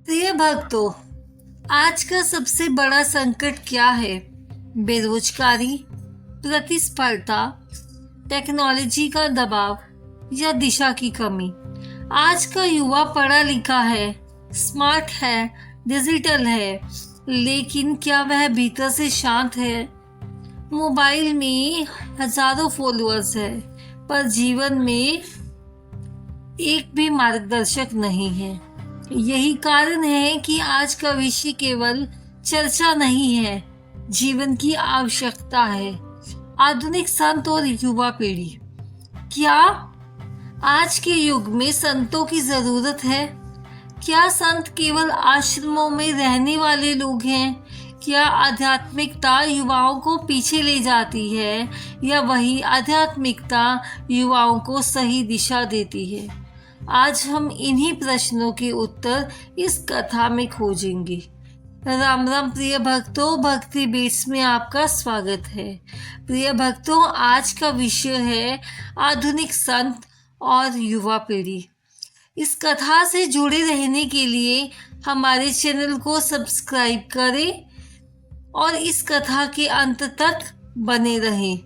प्रिय भक्तों, आज का सबसे बड़ा संकट क्या है? बेरोजगारी, प्रतिस्पर्धा, टेक्नोलॉजी का दबाव या दिशा की कमी? आज का युवा पढ़ा लिखा है, स्मार्ट है, डिजिटल है, लेकिन क्या वह भीतर से शांत है? मोबाइल में हजारों फॉलोअर्स है, पर जीवन में एक भी मार्गदर्शक नहीं है। यही कारण है कि आज का विषय केवल चर्चा नहीं है, जीवन की आवश्यकता है। आधुनिक संत और युवा पीढ़ी। क्या आज के युग में संतों की जरूरत है? क्या संत केवल आश्रमों में रहने वाले लोग हैं? क्या आध्यात्मिकता युवाओं को पीछे ले जाती है, या वही आध्यात्मिकता युवाओं को सही दिशा देती है? आज हम इन्हीं प्रश्नों के उत्तर इस कथा में खोजेंगे। राम राम प्रिय भक्तों, भक्ति बीट्स में आपका स्वागत है। प्रिय भक्तों, आज का विषय है आधुनिक संत और युवा पीढ़ी। इस कथा से जुड़े रहने के लिए हमारे चैनल को सब्सक्राइब करें और इस कथा के अंत तक बने रहें।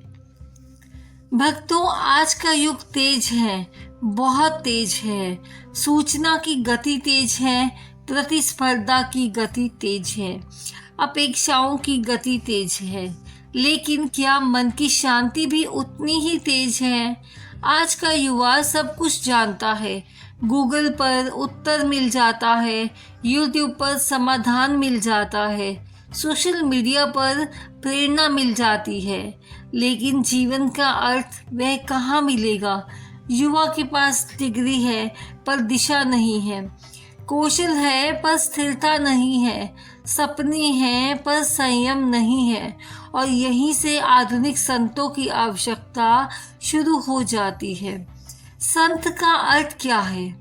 भक्तों, आज का युग तेज है, बहुत तेज है। सूचना की गति तेज है, प्रतिस्पर्धा की गति तेज है, अपेक्षाओं की गति तेज है। लेकिन क्या मन की शांति भी उतनी ही तेज है? आज का युवा सब कुछ जानता है, गूगल पर उत्तर मिल जाता है, यूट्यूब पर समाधान मिल जाता है, सोशल मीडिया पर प्रेरणा मिल जाती है, लेकिन जीवन का अर्थ वह कहाँ मिलेगा? युवा के पास डिग्री है पर दिशा नहीं है, कौशल है पर स्थिरता नहीं है, सपने हैं पर संयम नहीं है। और यहीं से आधुनिक संतों की आवश्यकता शुरू हो जाती है। संत का अर्थ क्या है?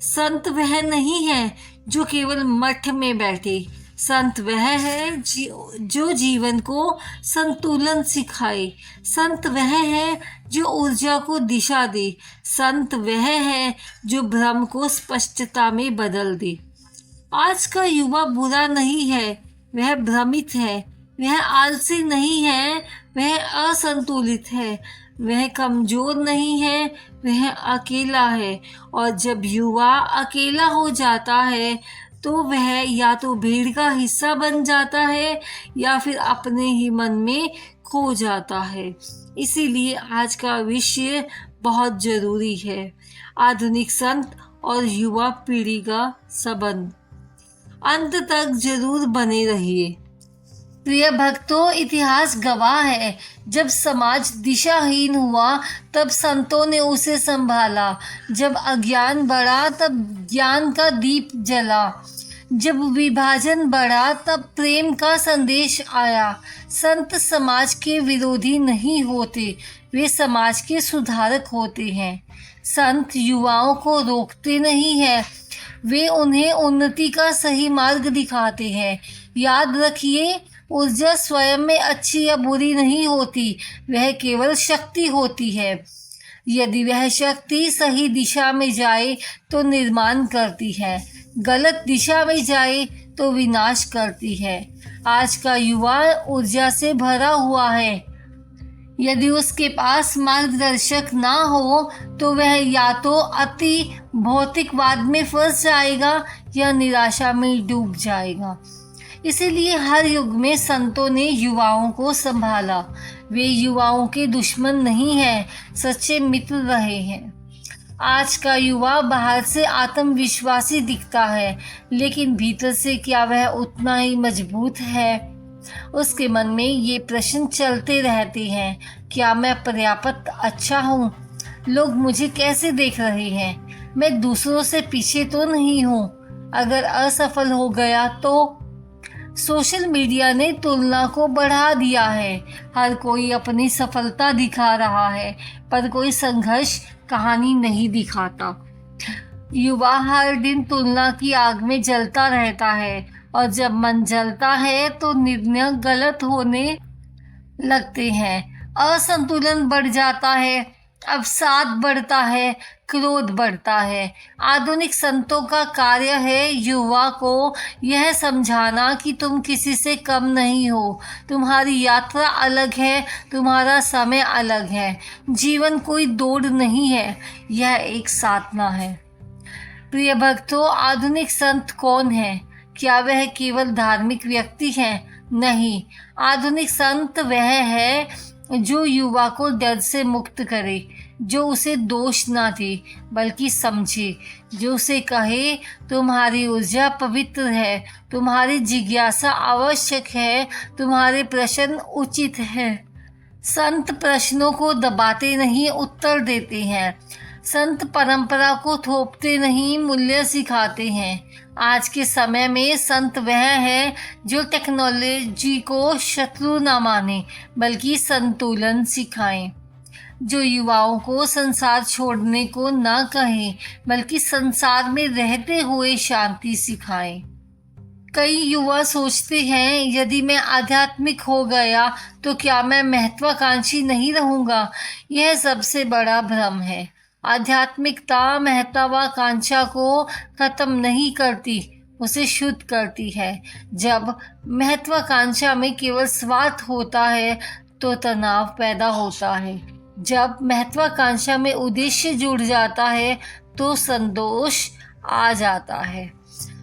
संत वह नहीं है जो केवल मठ में बैठे। संत वह है जो जीवन को संतुलन सिखाए। संत वह है जो ऊर्जा को दिशा दे। संत वह है जो भ्रम को स्पष्टता में बदल दे। आज का युवा बुरा नहीं है, वह भ्रमित है। वह आलसी नहीं है, वह असंतुलित है। वह कमजोर नहीं है, वह अकेला है। और जब युवा अकेला हो जाता है तो वह या तो भीड़ का हिस्सा बन जाता है या फिर अपने ही मन में खो जाता है। इसीलिए आज का विषय बहुत जरूरी है, आधुनिक संत और युवा पीढ़ी का संबंध। अंत तक जरूर बने रहिए। प्रिय भक्तों, इतिहास गवाह है, जब समाज दिशाहीन हुआ तब संतों ने उसे संभाला। जब अज्ञान बढ़ा तब ज्ञान का दीप जला। जब विभाजन बढ़ा तब प्रेम का संदेश आया। संत समाज के विरोधी नहीं होते, वे समाज के सुधारक होते हैं। संत युवाओं को रोकते नहीं हैं, वे उन्हें उन्नति का सही मार्ग दिखाते हैं। याद रखिए, ऊर्जा स्वयं में अच्छी या बुरी नहीं होती, वह केवल शक्ति होती है। यदि वह शक्ति सही दिशा में जाए तो निर्माण करती है, गलत दिशा में जाए तो विनाश करती है। आज का युवा ऊर्जा से भरा हुआ है, यदि उसके पास मार्गदर्शक ना हो तो वह या तो अति भौतिकवाद में फंस जाएगा या निराशा में डूब जाएगा। इसीलिए हर युग में संतों ने युवाओं को संभाला। वे युवाओं के दुश्मन नहीं हैं, सच्चे मित्र रहे हैं। आज का युवा बाहर से आत्मविश्वासी दिखता है, लेकिन भीतर से क्या वह उतना ही मजबूत है? उसके मन में ये प्रश्न चलते रहते हैं, क्या मैं पर्याप्त अच्छा हूँ? लोग मुझे कैसे देख रहे हैं? मैं दूसरों से पीछे तो नहीं हूँ? अगर असफल हो गया तो? सोशल मीडिया ने तुलना को बढ़ा दिया है। हर कोई अपनी सफलता दिखा रहा है, पर कोई संघर्ष कहानी नहीं दिखाता। युवा हर दिन तुलना की आग में जलता रहता है, और जब मन जलता है तो निर्णय गलत होने लगते हैं। असंतुलन बढ़ जाता है अवसाद बढ़ता है, क्रोध बढ़ता है। आधुनिक संतों का कार्य है युवा को यह समझाना कि तुम किसी से कम नहीं हो, तुम्हारी यात्रा अलग है, तुम्हारा समय अलग है, जीवन कोई दौड़ नहीं है, यह एक साधना है। प्रिय भक्तों, आधुनिक संत कौन है? क्या वह केवल धार्मिक व्यक्ति हैं? नहीं, आधुनिक संत वह है जो युवा को डर से मुक्त करे, जो उसे दोष ना दे बल्कि समझे, जो उसे कहे तुम्हारी ऊर्जा पवित्र है, तुम्हारी जिज्ञासा आवश्यक है, तुम्हारे प्रश्न उचित है। संत प्रश्नों को दबाते नहीं, उत्तर देते हैं। संत परंपरा को थोपते नहीं, मूल्य सिखाते हैं। आज के समय में संत वह है जो टेक्नोलॉजी को शत्रु ना माने बल्कि संतुलन सिखाएं, जो युवाओं को संसार छोड़ने को ना कहे बल्कि संसार में रहते हुए शांति सिखाएं। कई युवा सोचते हैं यदि मैं आध्यात्मिक हो गया तो क्या मैं महत्वाकांक्षी नहीं रहूँगा। यह सबसे बड़ा भ्रम है। आध्यात्मिकता महत्वाकांक्षा को खत्म नहीं करती, उसे शुद्ध करती है। जब महत्वाकांक्षा में केवल स्वार्थ होता है तो तनाव पैदा होता है। जब महत्वाकांक्षा में उद्देश्य जुड़ जाता है तो संतोष आ जाता है।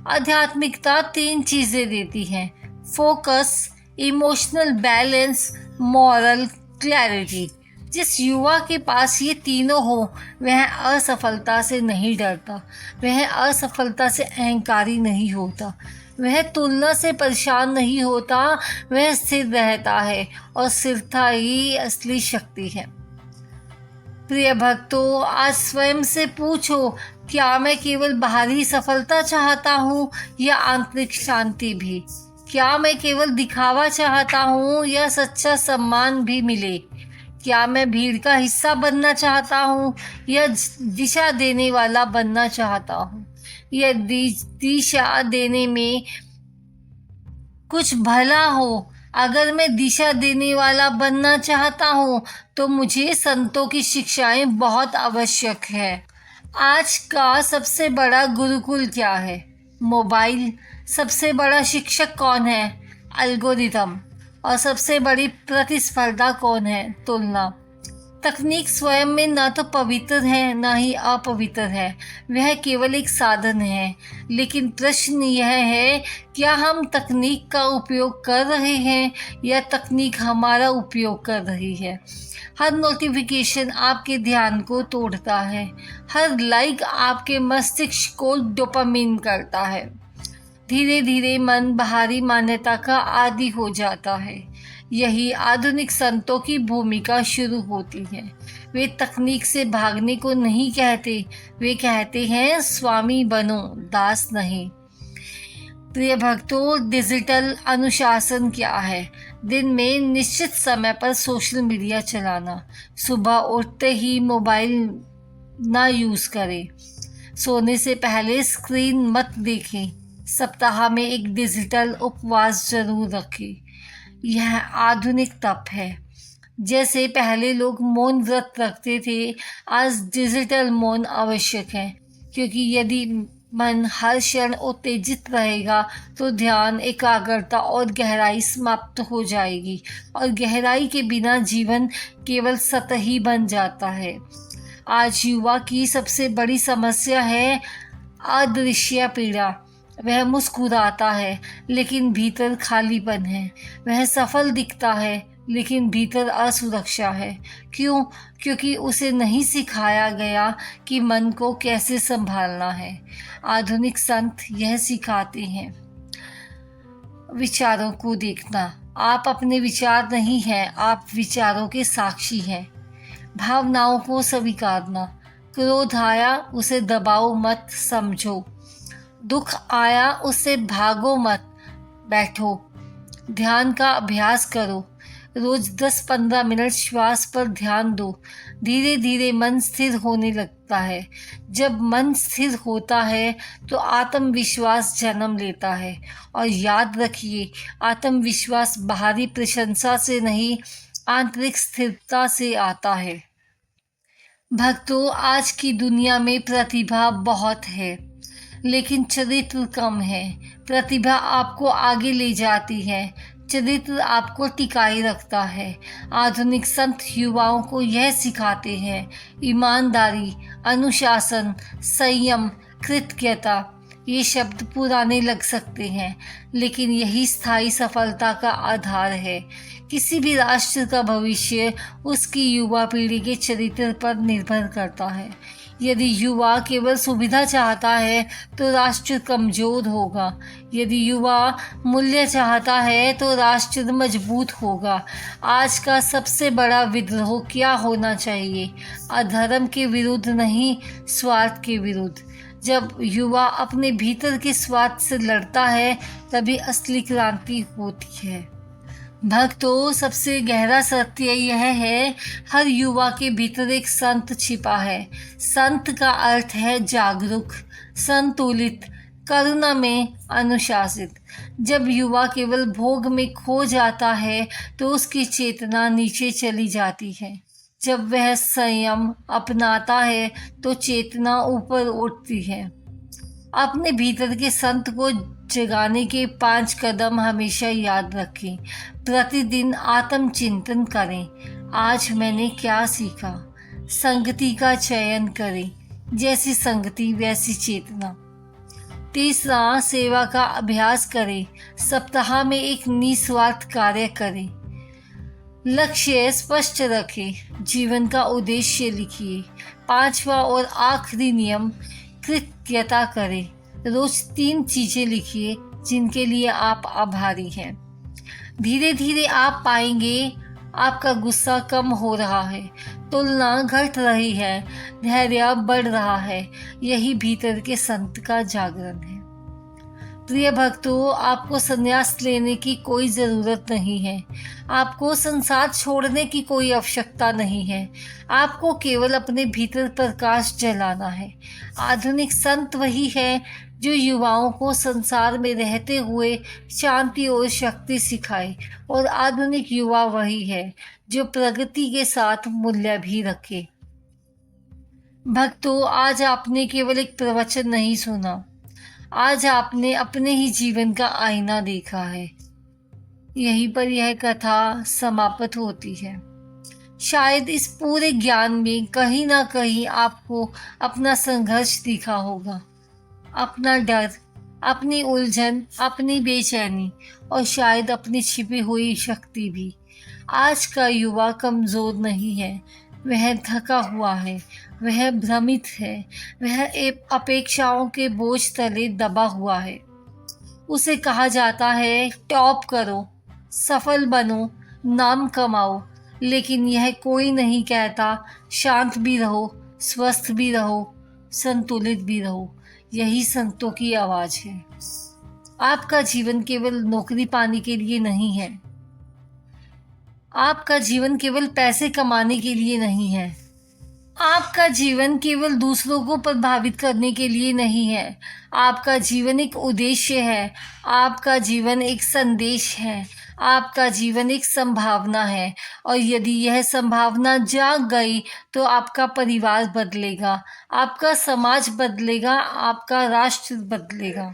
आध्यात्मिकता 3 चीजें देती हैं: focus, emotional balance, moral clarity. जिस युवा के पास ये तीनों हो वह असफलता से नहीं डरता, वह असफलता से अहंकारी नहीं होता, वह तुलना से परेशान नहीं होता, वह स्थिर रहता है और स्थिरता ही असली शक्ति है। प्रिय भक्तों, आज स्वयं से पूछो, क्या मैं केवल बाहरी सफलता चाहता हूँ या आंतरिक शांति भी? क्या मैं केवल दिखावा चाहता हूँ या सच्चा सम्मान भी मिले? क्या मैं भीड़ का हिस्सा बनना चाहता हूँ या दिशा देने वाला बनना चाहता हूँ? या दिशा देने में कुछ भला हो। अगर मैं दिशा देने वाला बनना चाहता हूँ तो मुझे संतों की शिक्षाएं बहुत आवश्यक है। आज का सबसे बड़ा गुरुकुल क्या है? मोबाइल। सबसे बड़ा शिक्षक कौन है? एल्गोरिथम। और सबसे बड़ी प्रतिस्पर्धा कौन है? तुलना। तकनीक स्वयं में ना तो पवित्र है ना ही अपवित्र है, वह केवल एक साधन है। लेकिन प्रश्न यह है, क्या हम तकनीक का उपयोग कर रहे हैं या तकनीक हमारा उपयोग कर रही है? हर नोटिफिकेशन आपके ध्यान को तोड़ता है, हर लाइक आपके मस्तिष्क को डोपामिन करता है। धीरे धीरे मन बाहरी मान्यता का आदी हो जाता है। यही आधुनिक संतों की भूमिका शुरू होती है। वे तकनीक से भागने को नहीं कहते, वे कहते हैं स्वामी बनो, दास नहीं। प्रिय भक्तों, डिजिटल अनुशासन क्या है? दिन में निश्चित समय पर सोशल मीडिया चलाना, सुबह उठते ही मोबाइल ना यूज़ करें, सोने से पहले स्क्रीन मत देखें, सप्ताह में एक डिजिटल उपवास जरूर रखें। यह आधुनिक तप है। जैसे पहले लोग मौन व्रत रखते थे, आज डिजिटल मौन आवश्यक है, क्योंकि यदि मन हर क्षण उत्तेजित रहेगा तो ध्यान, एकाग्रता और गहराई समाप्त हो जाएगी और गहराई के बिना जीवन केवल सतही बन जाता है। आज युवा की सबसे बड़ी समस्या है अदृश्य पीड़ा। वह मुस्कुराता है लेकिन भीतर खालीपन है, वह सफल दिखता है लेकिन भीतर असुरक्षा है। क्यों? क्योंकि उसे नहीं सिखाया गया कि मन को कैसे संभालना है। आधुनिक संत यह सिखाते हैं विचारों को देखना। आप अपने विचार नहीं हैं, आप विचारों के साक्षी हैं। भावनाओं को स्वीकारना। क्रोध आया उसे दबाओ मत, समझो। दुख आया उससे भागो मत, बैठो। ध्यान का अभ्यास करो। रोज 10-15 मिनट श्वास पर ध्यान दो। धीरे धीरे मन स्थिर होने लगता है। जब मन स्थिर होता है तो आत्मविश्वास जन्म लेता है। और याद रखिए, आत्मविश्वास बाहरी प्रशंसा से नहीं, आंतरिक स्थिरता से आता है। भक्तों, आज की दुनिया में प्रतिभा बहुत है, लेकिन चरित्र कम है। प्रतिभा आपको आगे ले जाती है, चरित्र आपको टिकाए रखता है। आधुनिक संत युवाओं को यह सिखाते हैं: ईमानदारी, अनुशासन, संयम, कृतज्ञता। ये शब्द पुराने लग सकते हैं, लेकिन यही स्थायी सफलता का आधार है। किसी भी राष्ट्र का भविष्य उसकी युवा पीढ़ी के चरित्र पर निर्भर करता है। यदि युवा केवल सुविधा चाहता है तो राष्ट्र कमजोर होगा। यदि युवा मूल्य चाहता है तो राष्ट्र मजबूत होगा। आज का सबसे बड़ा विद्रोह क्या होना चाहिए? अधर्म के विरुद्ध नहीं, स्वार्थ के विरुद्ध। जब युवा अपने भीतर के स्वार्थ से लड़ता है तभी असली क्रांति होती है। भक्तों, सबसे गहरा सत्य यह है, हर युवा के भीतर एक संत छिपा है। संत का अर्थ है जागरूक, संतुलित, करुणा में अनुशासित। जब युवा केवल भोग में खो जाता है तो उसकी चेतना नीचे चली जाती है। जब वह संयम अपनाता है तो चेतना ऊपर उठती है। अपने भीतर के संत को जगाने के 5 कदम हमेशा याद रखें। प्रतिदिन आत्मचिंतन करें। आज मैंने क्या सीखा? संगति का चयन करें, जैसी संगति वैसी चेतना। तीसरा, सेवा का अभ्यास करें। सप्ताह में एक निस्वार्थ कार्य करें। लक्ष्य स्पष्ट रखें, जीवन का उद्देश्य लिखिए। 5वां और आखिरी नियम, कृतज्ञता करें। रोज 3 चीजें लिखिए जिनके लिए आप आभारी हैं। धीरे धीरे आप पाएंगे आपका गुस्सा कम हो रहा है, तुलना घट रही है, धैर्य बढ़ रहा है। यही भीतर के संत का जागरण है। प्रिय भक्तों, आपको संन्यास लेने की कोई ज़रूरत नहीं है। आपको संसार छोड़ने की कोई आवश्यकता नहीं है। आपको केवल अपने भीतर प्रकाश जलाना है। आधुनिक संत वही है जो युवाओं को संसार में रहते हुए शांति और शक्ति सिखाए, और आधुनिक युवा वही है जो प्रगति के साथ मूल्य भी रखे। भक्तों, आज आपने केवल एक प्रवचन नहीं सुना, आज आपने अपने ही जीवन का आईना देखा है। यहीं पर यह कथा समाप्त होती है। शायद इस पूरे ज्ञान में कहीं ना कहीं आपको अपना संघर्ष दिखा होगा, अपना डर, अपनी उलझन, अपनी बेचैनी और शायद अपनी छिपी हुई शक्ति भी। आज का युवा कमज़ोर नहीं है, वह थका हुआ है, वह भ्रमित है, वह अपेक्षाओं के बोझ तले दबा हुआ है। उसे कहा जाता है टॉप करो, सफल बनो, नाम कमाओ, लेकिन यह कोई नहीं कहता शांत भी रहो, स्वस्थ भी रहो, संतुलित भी रहो। यही संतों की आवाज़ है। आपका जीवन केवल नौकरी पाने के लिए नहीं है। आपका जीवन केवल पैसे कमाने के लिए नहीं है। आपका जीवन केवल दूसरों को प्रभावित करने के लिए नहीं है। आपका जीवन एक उद्देश्य है। आपका जीवन एक संदेश है। आपका जीवन एक संभावना है, और यदि यह संभावना जाग गई तो आपका परिवार बदलेगा, आपका समाज बदलेगा, आपका राष्ट्र बदलेगा।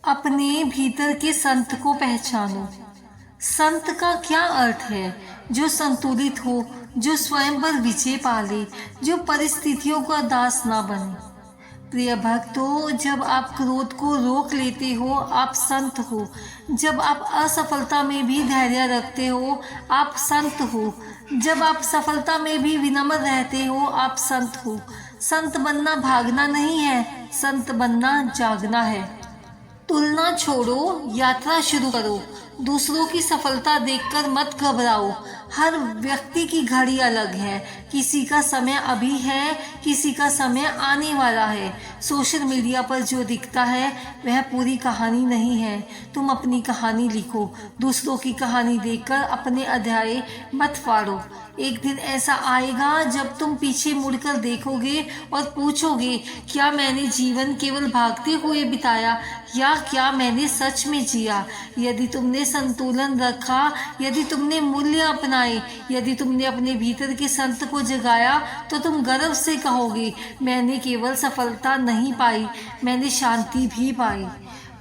अपने भीतर के संत को पहचानो। संत का क्या अर्थ है? जो संतुलित हो, जो स्वयं पर विजय पाले, जो परिस्थितियों का दास ना बने। प्रिय भक्तों, जब आप क्रोध को रोक लेते हो, आप संत हो। जब आप असफलता में भी धैर्य रखते हो, आप संत हो। जब आप सफलता में भी विनम्र रहते हो, आप संत हो। संत बनना भागना नहीं है, संत बनना जागना है। तुलना छोड़ो, यात्रा शुरू करो। दूसरों की सफलता देखकर मत घबराओ। हर व्यक्ति की घड़ी अलग है। किसी का समय अभी है, किसी का समय आने वाला है। सोशल मीडिया पर जो दिखता है वह पूरी कहानी नहीं है। तुम अपनी कहानी लिखो। दूसरों की कहानी देखकर अपने अध्याय मत फाड़ो। एक दिन ऐसा आएगा जब तुम पीछे मुड़कर देखोगे और पूछोगे, क्या मैंने जीवन केवल भागते हुए बिताया, या क्या मैंने सच में जिया? यदि तुमने संतुलन रखा, यदि तुमने मूल्य अपनाए, यदि तुमने अपने भीतर के संत को जगाया, तो तुम गर्व से कहोगे, मैंने केवल सफलता नहीं पाई, मैंने शांति भी पाई।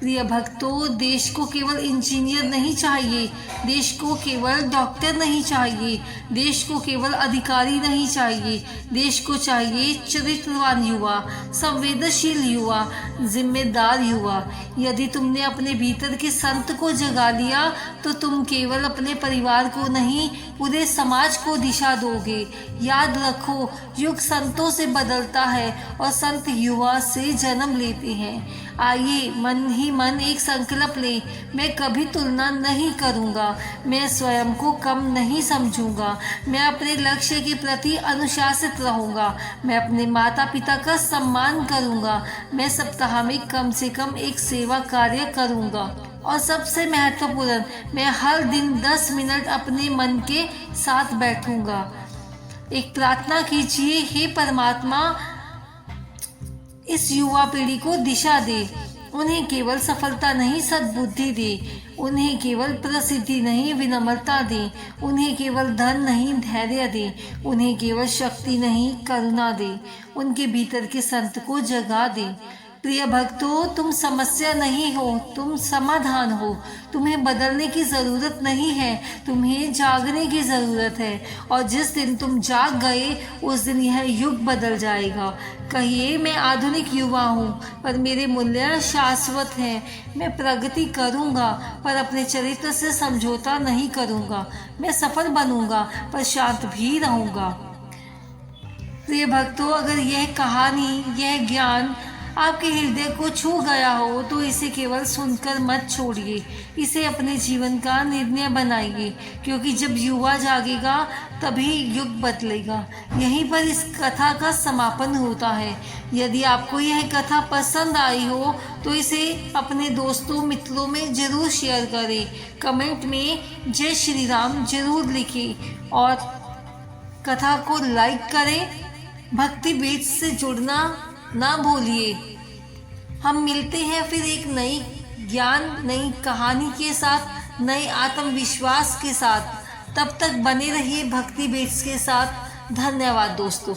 प्रिय भक्तों, देश को केवल इंजीनियर नहीं चाहिए, देश को केवल डॉक्टर नहीं चाहिए, देश को केवल अधिकारी नहीं चाहिए, देश को चाहिए चरित्रवान युवा, संवेदनशील युवा, जिम्मेदार युवा। यदि तुमने अपने भीतर के संत को जगा लिया, तो तुम केवल अपने परिवार को नहीं, पूरे समाज को दिशा दोगे। याद रखो, युग संतों से बदलता है और संत युवा से जन्म लेते हैं। आइए मन ही मन एक संकल्प लें, मैं कभी तुलना नहीं करूंगा, मैं स्वयं को कम नहीं समझूंगा, मैं अपने लक्ष्य के प्रति अनुशासित रहूंगा, मैं अपने माता पिता का सम्मान करूंगा, मैं सप्ताह में कम से कम एक सेवा कार्य करूंगा, और सबसे महत्वपूर्ण, मैं हर दिन 10 मिनट अपने मन के साथ बैठूंगा। एक प्रार्थना कीजिए, हे परमात्मा, इस युवा पीढ़ी को दिशा दे, उन्हें केवल सफलता नहीं सद्बुद्धि दे, उन्हें केवल प्रसिद्धि नहीं विनम्रता दे, उन्हें केवल धन नहीं धैर्य दे, उन्हें केवल शक्ति नहीं करुणा दे, उनके भीतर के संत को जगा दे। प्रिय भक्तों, तुम समस्या नहीं हो, तुम समाधान हो। तुम्हें बदलने की ज़रूरत नहीं है, तुम्हें जागने की ज़रूरत है, और जिस दिन तुम जाग गए उस दिन यह युग बदल जाएगा। कहिए, मैं आधुनिक युवा हूँ, पर मेरे मूल्य शाश्वत हैं। मैं प्रगति करूँगा, पर अपने चरित्र से समझौता नहीं करूँगा। मैं सफल बनूँगा, पर शांत भी रहूँगा। प्रिय भक्तों, अगर यह कहानी, यह ज्ञान आपके हृदय को छू गया हो, तो इसे केवल सुनकर मत छोड़िए, इसे अपने जीवन का निर्णय बनाइए, क्योंकि जब युवा जागेगा तभी युग बदलेगा। यहीं पर इस कथा का समापन होता है। यदि आपको यह कथा पसंद आई हो तो इसे अपने दोस्तों मित्रों में ज़रूर शेयर करें। कमेंट में जय श्री राम जरूर लिखें और कथा को लाइक करें। भक्ति बीज से जुड़ना ना भूलिए। हम मिलते हैं फिर एक नई ज्ञान, नई कहानी के साथ, नए आत्मविश्वास के साथ। तब तक बने रहिए भक्ति बीज के साथ। धन्यवाद दोस्तों।